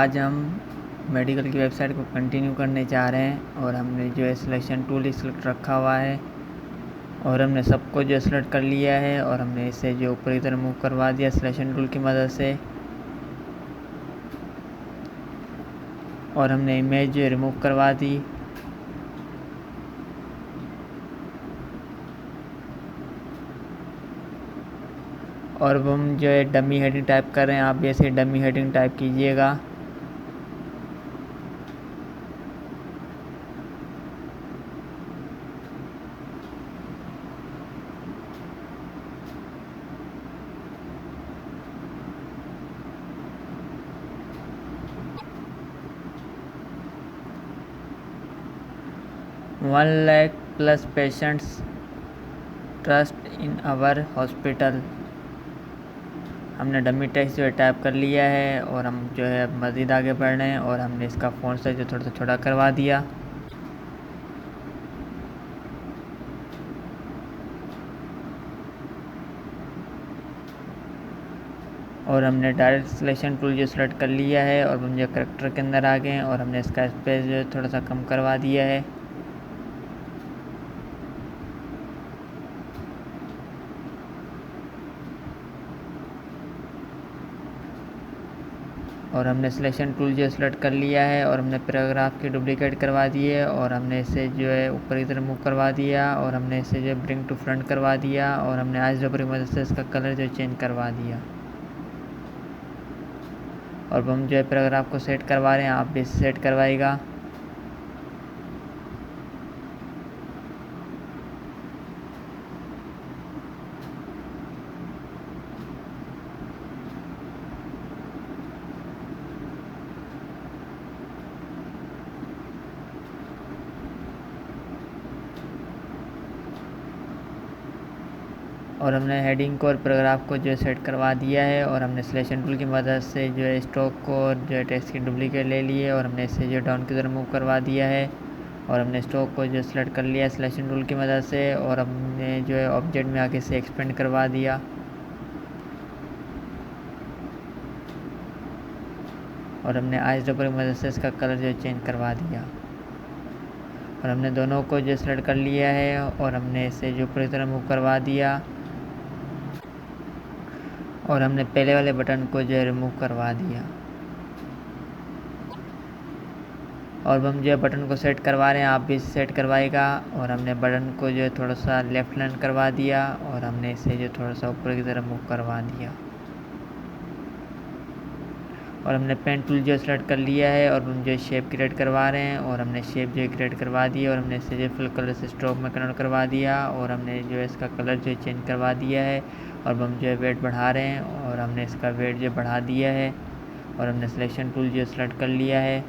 आज हम मेडिकल की वेबसाइट को कंटिन्यू करने जा रहे हैं और हमने जो है सिलेक्शन टूल सिलेक्ट रखा हुआ है और हमने सबको जो सिलेक्ट कर लिया है और हमने इसे जो ऊपर की तरफ मूव करवा दिया सिलेक्शन टूल की मदद से। और हमने इमेज जो रिमूव करवा दी और अब हम जो है डमी हेडिंग टाइप कर रहे हैं। आप भी ऐसे डमी हेडिंग टाइप कीजिएगा। One lakh plus patients trust in our hospital. हमने डमी टेक्स्ट जो है टाइप कर लिया है और हम जो है अब मज़ीद आगे बढ़ रहे हैं और हमने इसका फ़ॉन्ट साइज जो थोड़ा सा छोटा करवा दिया। और हमने डायरेक्ट सिलेक्शन टूल जो सेलेक्ट कर लिया है और हम जो करेक्टर के अंदर आ गए हैं और हमने इसका स्पेस जो है थोड़ा सा कम करवा दिया है। और हमने सिलेक्शन टूल जो सेलेक्ट कर लिया है और हमने पैराग्राफ की डुप्लीकेट करवा दी है और हमने इसे जो है ऊपर की तरफ मूव करवा दिया और हमने इसे जो ब्रिंग टू फ्रंट करवा दिया और हमने आइज डबर की मदद से इसका कलर जो चेंज करवा दिया। और हम जो है पैराग्राफ को सेट करवा रहे हैं, आप भी सेट करवाइएगा। और हमने हेडिंग को और पैराग्राफ को जो है सेट करवा दिया है और हमने सिलेक्शन टूल की मदद से जो है स्ट्रोक को और जो है टेक्स्ट की डुप्लीकेट ले लिए और हमने इसे जो डाउन की तरफ मूव करवा दिया है और हमने स्ट्रोक को जो सेलेक्ट कर लिया है सिलेक्शन टूल की मदद से और हमने जो है ऑब्जेक्ट में आगे से एक्सपेंड करवा दिया। और हमने आइज डबर की मदद से इसका कलर जो चेंज करवा दिया। और हमने दोनों को जो सेलेक्ट कर लिया है और हमने इसे जो पूरी तरह मूव करवा दिया और हमने पहले वाले बटन को जो है रिमूव करवा दिया। और हम जो है बटन को सेट करवा रहे हैं, आप भी सेट करवाएगा। और हमने बटन को जो है थोड़ा सा लेफ्ट लाइन करवा दिया और हमने इसे जो थोड़ा सा ऊपर की तरफ मूव करवा दिया। और हमने पेन टूल जो सेलेक्ट कर लिया है और हम जो शेप क्रिएट करवा रहे हैं और हमने शेप जो क्रिएट करवा दी और हमने इसे जो फुल कलर से स्ट्रोक में कन्वर्ट करवा दिया और हमने जो है इसका कलर जो चेंज करवा दिया है। और हम जो है वेट बढ़ा रहे हैं और हमने इसका वेट जो बढ़ा दिया है और हमने सिलेक्शन टूल जो सेलेक्ट कर लिया है।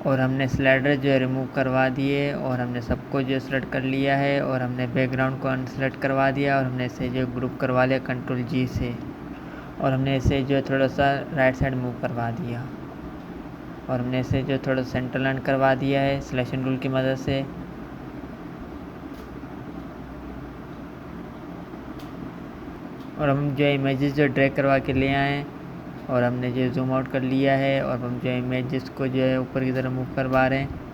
और हमने स्लाइडर जो है रिमूव करवा दिए और हमने सबको जो सेलेक्ट कर लिया है और हमने बैकग्राउंड को अनसेलेक्ट करवा दिया और हमने इसे जो ग्रुप करवा लिया कंट्रोल जी से और हमने इसे जो थोड़ा सा राइट साइड मूव करवा दिया और हमने इसे जो थोड़ा सेंटर लाइन करवा दिया है सिलेक्शन टूल की मदद से। और हम जो इमेजेस जो ड्रैग करवा के ले आए और हमने जो जूम आउट कर लिया है और हम जो इमेजेस को जो है ऊपर की तरफ मूव करवा रहे हैं।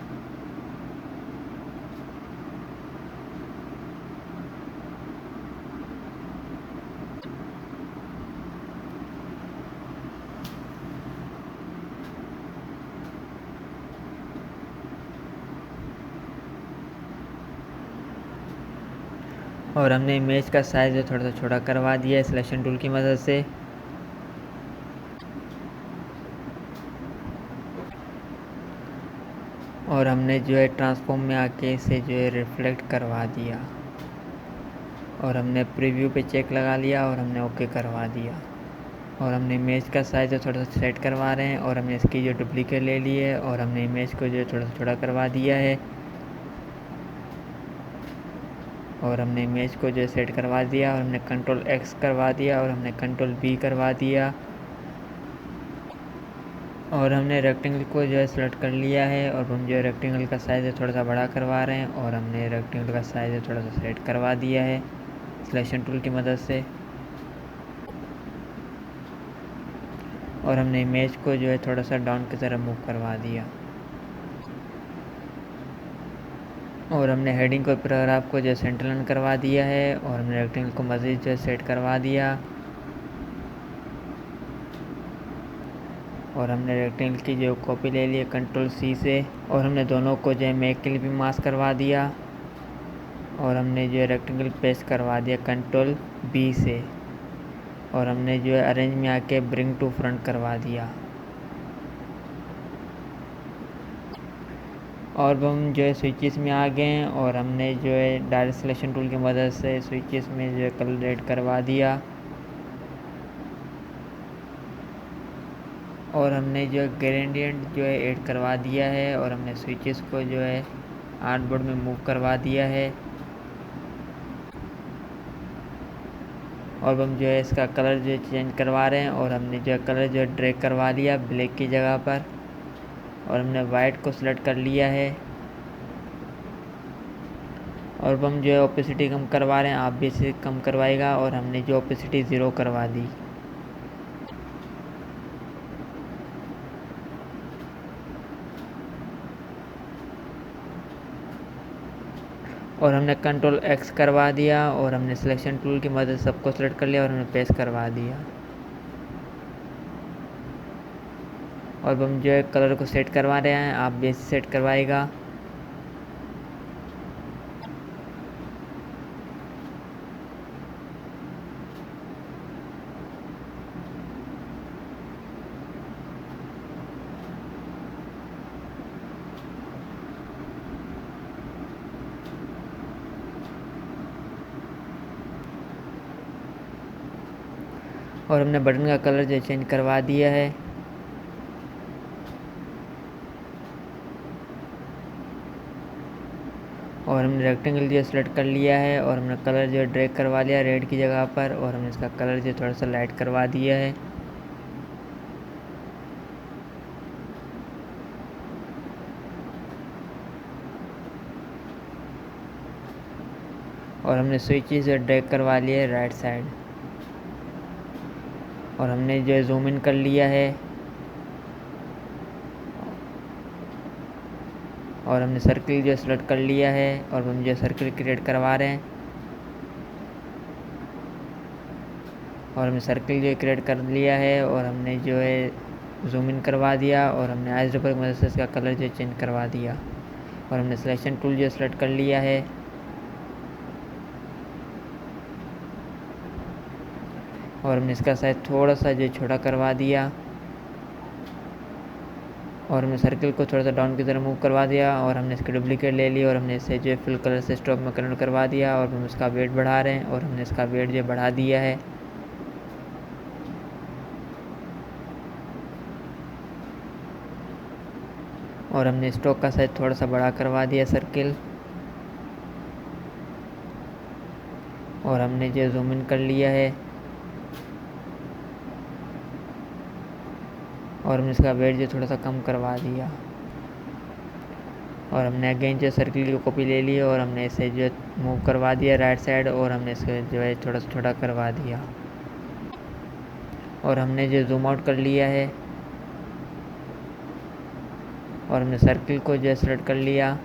और हमने इमेज का साइज़ जो थोड़ा सा छोटा करवा दिया है सिलेक्शन टूल की मदद से। और हमने जो है ट्रांसफॉर्म में आके इसे जो है रिफ्लेक्ट करवा दिया और हमने प्रीव्यू पे चेक लगा लिया और हमने ओके करवा दिया। और हमने इमेज का साइज़ थोड़ा सा सेट करवा रहे हैं और हमने इसकी जो डुप्लीकेट ले ली है और हमने इमेज को जो थोड़ा सा छोटा करवा दिया है और हमने इमेज को जो सेट करवा दिया और हमने कंट्रोल एक्स करवा दिया और हमने कंट्रोल बी करवा दिया। और हमने रेक्टेंगल को जो है सेलेक्ट कर लिया है और हम जो है रेक्टेंगल का साइज़ थोड़ा सा बड़ा करवा रहे हैं और हमने रेक्टेंगल का साइज़ थोड़ा सा सेट करवा दिया है। सिलेक्शन टूल की मदद से। और हमने इमेज को जो है थोड़ा सा डाउन की तरफ मूव करवा दिया। और हमने हेडिंग को पैराग्राफ को जो है सेंटर लाइन करवा दिया है। और हमने रेक्टेंगल को मज़ीद जो है सेट करवा दिया। और हमने रेक्टेंगल की जो कॉपी ले ली है कंट्रोल C से। और हमने दोनों को जो है मेक के लिए भी मास्क करवा दिया। और हमने जो है रेक्टेंगल पेस्ट करवा दिया कंट्रोल B से। और हमने जो है अरेंज में आके ब्रिंग टू फ्रंट करवा दिया। और अब हम जो है स्विचेस में आ गए हैं। और हमने जो है डायरेक्ट सिलेक्शन टूल की मदद से स्विचेस में जो है कलर ऐड करवा दिया। और हमने जो है ग्रेडियंट जो है ऐड करवा दिया है। और हमने स्विचेस को जो है आर्टबोर्ड में मूव करवा दिया है। और हम जो है इसका कलर जो है चेंज करवा रहे हैं। और हमने जो है कलर जो है ड्रैग करवा लिया ब्लैक की जगह पर। और हमने वाइट को सिलेक्ट कर लिया है। और हम जो है ओपेसिटी कम करवा रहे हैं, आप भी इसे कम करवाएगा। और हमने जो ओपेसिटी 0 करवा दी। और हमने कंट्रोल X करवा दिया। और हमने सिलेक्शन टूल की मदद से सबको सिलेक्ट कर लिया और हमने पेस्ट करवा दिया। और हम जो है कलर को सेट करवा रहे हैं, आप भी इसे सेट करवाएगा। और हमने बटन का कलर जो चेंज करवा दिया है। और हमने रेक्टेंगल जो सेलेक्ट कर लिया है। और हमने कलर जो ड्रैग करवा लिया रेड की जगह पर। और हमने इसका कलर जो थोड़ा सा लाइट करवा दिया है। और हमने स्विचेस जो ड्रैग करवा लिए है राइट साइड। और हमने जो है जूम इन कर लिया है। और हमने सर्किल जो सेलेक्ट कर लिया है। और हम जो सर्किल क्रिएट करवा रहे हैं। और हमने सर्किल जो क्रिएट कर लिया है। और हमने जो है जूम इन करवा दिया। और हमने आइज ड्रॉपर की मदद से इसका कलर जो चेंज करवा दिया। और हमने सिलेक्शन टूल जो सेलेक्ट कर लिया है। और हमने इसका साइज थोड़ा सा जो छोटा करवा दिया। और हमने सर्किल को थोड़ा सा डाउन की तरफ मूव करवा दिया। और हमने इसकी डुप्लीकेट ले ली। और हमने इसे जो फिल कलर से स्ट्रोक में कन्वर्ट करवा दिया। और हम इसका वेट बढ़ा रहे हैं। और हमने इसका वेट जो बढ़ा दिया है। और हमने स्ट्रोक का साइज थोड़ा सा बड़ा करवा दिया सर्किल। और हमने जो जूम इन कर लिया है। और हमने इसका वेट जो थोड़ा सा कम करवा दिया। और हमने अगेन जो सर्किल की कॉपी ले ली। और हमने इसे जो मूव करवा दिया राइट साइड। और हमने इसको जो है थोड़ा सा छोटा करवा दिया। और हमने जो जूम आउट कर लिया है। और हमने सर्किल को जो सेलेक्ट कर लिया।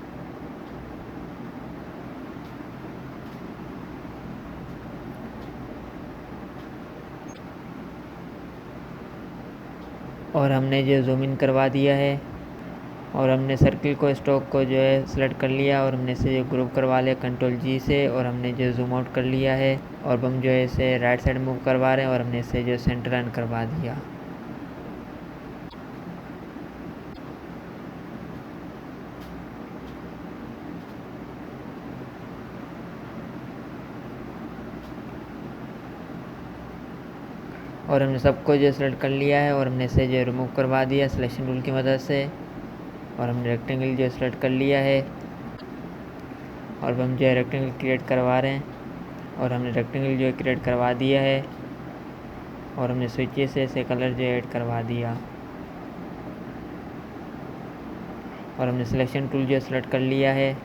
और हमने जो जूम इन करवा दिया है। और हमने सर्किल को स्ट्रोक को जो है सेलेक्ट कर लिया। और हमने इसे जो ग्रुप करवा लिया कंट्रोल G से। और हमने जो जूम आउट कर लिया है। और हम जो है इसे राइट साइड मूव करवा रहे हैं। और हमने इसे जो सेंटर लाइन करवा दिया। और हमने सबको जो सेलेक्ट कर लिया है। और हमने इसे जो रिमूव करवा दिया सिलेक्शन टूल की मदद से। और हमने रेक्टेंगल जो सेलेक्ट कर लिया है। और हम जो है रेक्टेंगल क्रिएट करवा रहे हैं। और हमने रेक्टेंगल जो क्रिएट करवा दिया है। और हमने स्विचेस से इसे कलर जो ऐड करवा दिया। और हमने सिलेक्शन टूल जो सेलेक्ट कर लिया है।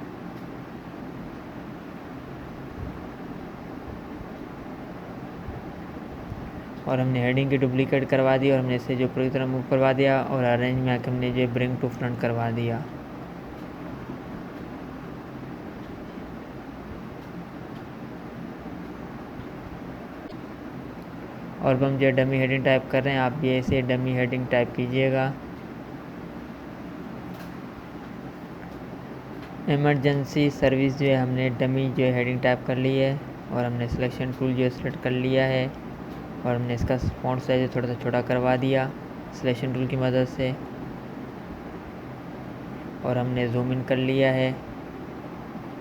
और हमने हेडिंग की डुप्लीकेट करवा दी और हमने इसे जो पूरी तरह मूव करवा दिया और अरेंज में आके हमने जो ब्रिंग टू फ्रंट करवा दिया। और अब हम जो डमी हेडिंग टाइप कर रहे हैं, आप भी ऐसे डमी हेडिंग टाइप कीजिएगा। इमरजेंसी सर्विस जो है हमने डमी जो है हेडिंग टाइप कर ली है और हमने सिलेक्शन टूल जो है सेलेक्ट कर लिया है और हमने इसका फॉन्ट साइज थोड़ा सा छोटा करवा दिया सिलेक्शन टूल की मदद से और हमने जूम इन कर लिया है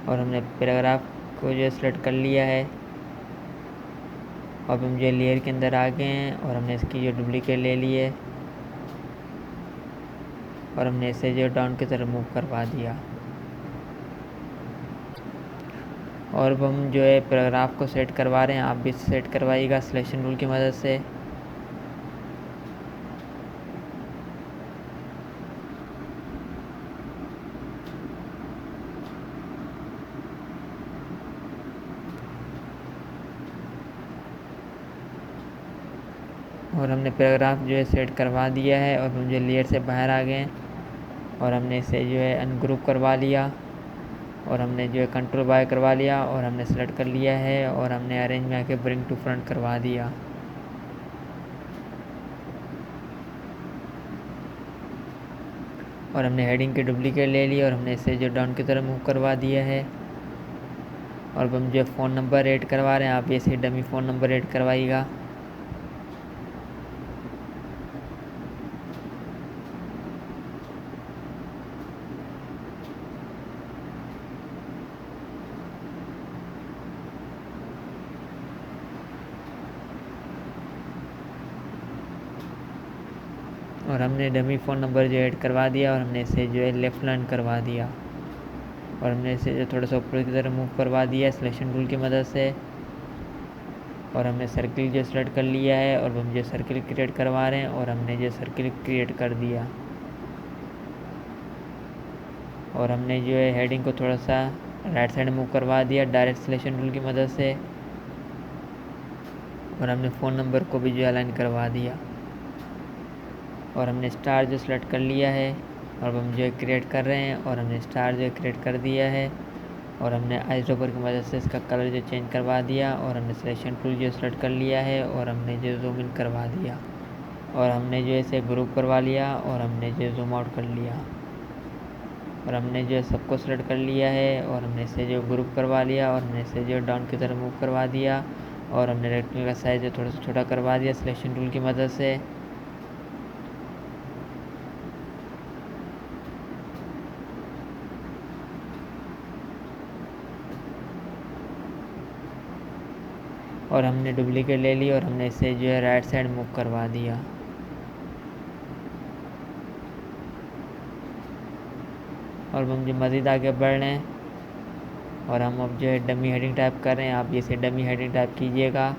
और हमने पैराग्राफ को जो है सेलेक्ट कर लिया है। अब हम जो लेयर के अंदर आ गए हैं और हमने इसकी जो डुप्लीकेट ले ली है और हमने इसे जो डाउन की तरफ मूव करवा दिया। और अब हम जो है पैराग्राफ को सेट करवा रहे हैं, आप भी सेट करवाइएगा सिलेक्शन टूल की मदद से। और हमने पैराग्राफ जो है सेट करवा दिया है और हम जो लेयर से बाहर आ गए और हमने इसे जो है अनग्रुप करवा लिया और हमने जो है कंट्रोल बाय करवा लिया और हमने सेलेक्ट कर लिया है और हमने अरेंज में आके ब्रिंग टू फ्रंट करवा दिया। और हमने हेडिंग की डुप्लीकेट ले ली और हमने इसे जो डाउन की तरफ मूव करवा दिया है। और अब हम जो फ़ोन नंबर ऐड करवा रहे हैं, आप ऐसे डमी फ़ोन नंबर ऐड करवाइएगा। और हमने डमी फ़ोन नंबर जो ऐड करवा दिया और हमने इसे जो है लेफ़्ट लाइन करवा दिया और हमने इसे जो थोड़ा सा ऊपर की तरफ मूव करवा दिया सिलेक्शन टूल की मदद से और हमने सर्किल जो सेलेक्ट कर लिया है और हम जो सर्किल क्रिएट करवा रहे हैं और हमने जो सर्किल क्रिएट कर दिया। और हमने जो है हेडिंग को थोड़ा सा राइट साइड मूव करवा दिया डायरेक्ट सिलेक्शन टूल की मदद से और हमने फ़ोन नंबर को भी जो अलाइन करवा दिया और हमने स्टार जो सेलेक्ट कर लिया है और हम जो क्रिएट कर रहे हैं और हमने स्टार जो क्रिएट कर दिया है और हमने आइस ड्रॉपर की मदद से इसका कलर जो चेंज करवा दिया और हमने सिलेक्शन टूल जो सेलेक्ट कर लिया है और हमने जो जूम इन करवा दिया और हमने जो इसे ग्रुप करवा लिया और हमने जो जूम आउट कर लिया और हमने जो सबको सेलेक्ट कर लिया है और हमने इसे जो ग्रुप करवा लिया और हमने इसे जो डाउन की तरफ मूव करवा दिया और हमने रेक्टेंगल का साइज़ थोड़ा सा छोटा करवा दिया सिलेक्शन टूल की मदद से। और हमने डुप्लीकेट ले ली और हमने इसे जो है राइट साइड मूव करवा दिया। और हम जो मज़ीद आगे बढ़ रहे हैं और हम अब जो है डमी हेडिंग टाइप कर रहे हैं, आप इसे डमी हेडिंग टाइप कीजिएगा।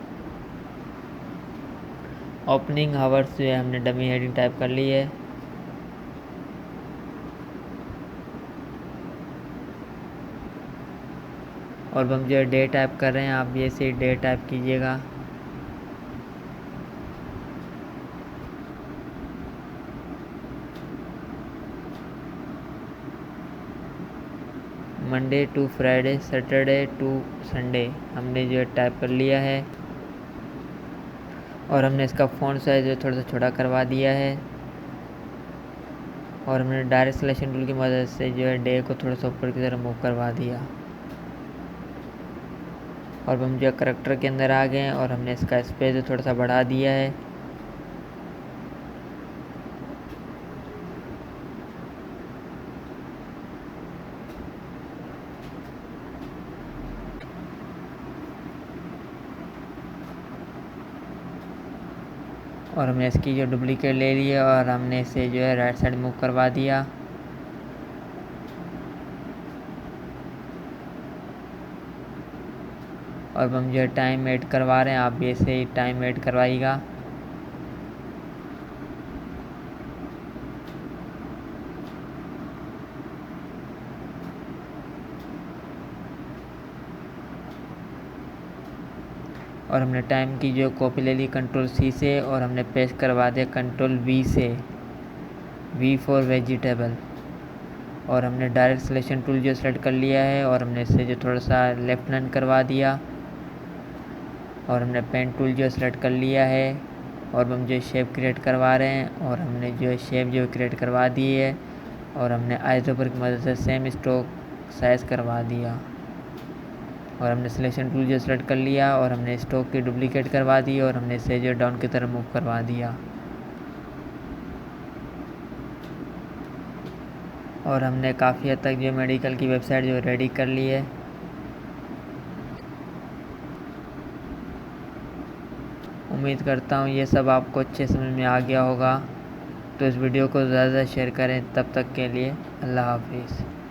ओपनिंग हावर्स जो है हमने डमी हेडिंग टाइप कर ली है। और हम जो है डे टाइप कर रहे हैं, आप भी ऐसे डे टाइप कीजिएगा। Monday to Friday Saturday to Sunday हमने जो है टाइप कर लिया है और हमने इसका फ़ॉन्ट साइज थोड़ा सा छोटा करवा दिया है और हमने डायरेक्ट सिलेक्शन टूल की मदद से जो है डे को थोड़ा सा ऊपर की तरफ मूव करवा दिया। और हम जो करेक्टर के अंदर आ गए हैं और हमने इसका स्पेस थोड़ा सा बढ़ा दिया है। और हमने इसकी जो डुप्लीकेट ले ली है और हमने इसे जो है राइट साइड मूव करवा दिया। और हम जो है टाइम ऐड करवा रहे हैं, आप भी ऐसे ही टाइम ऐड करवाइएगा। और हमने टाइम की जो कॉपी ले ली कंट्रोल सी से और हमने पेस्ट करवा दिया कंट्रोल वी से, वी फॉर वेजिटेबल। और हमने डायरेक्ट सिलेक्शन टूल जो सेलेक्ट कर लिया है और हमने इसे जो थोड़ा सा लेफ्ट हैंड करवा दिया और हमने पेन टूल जो सेलेक्ट कर लिया है और हम जो शेप क्रिएट करवा रहे हैं और हमने जो शेप जो क्रिएट करवा दी है और हमने आइसोपर की मदद से सेम स्ट्रोक साइज करवा दिया और हमने सिलेक्शन टूल जो सेलेक्ट कर लिया और हमने स्ट्रोक की डुप्लीकेट करवा दी और हमने इसे जो डाउन की तरफ मूव करवा दिया और हमने काफ़ी हद तक जो मेडिकल की वेबसाइट जो रेडी कर ली है। उम्मीद करता हूँ ये सब आपको अच्छे समझ में आ गया होगा, तो इस वीडियो को ज़्यादा शेयर करें। तब तक के लिए अल्लाह हाफिज़।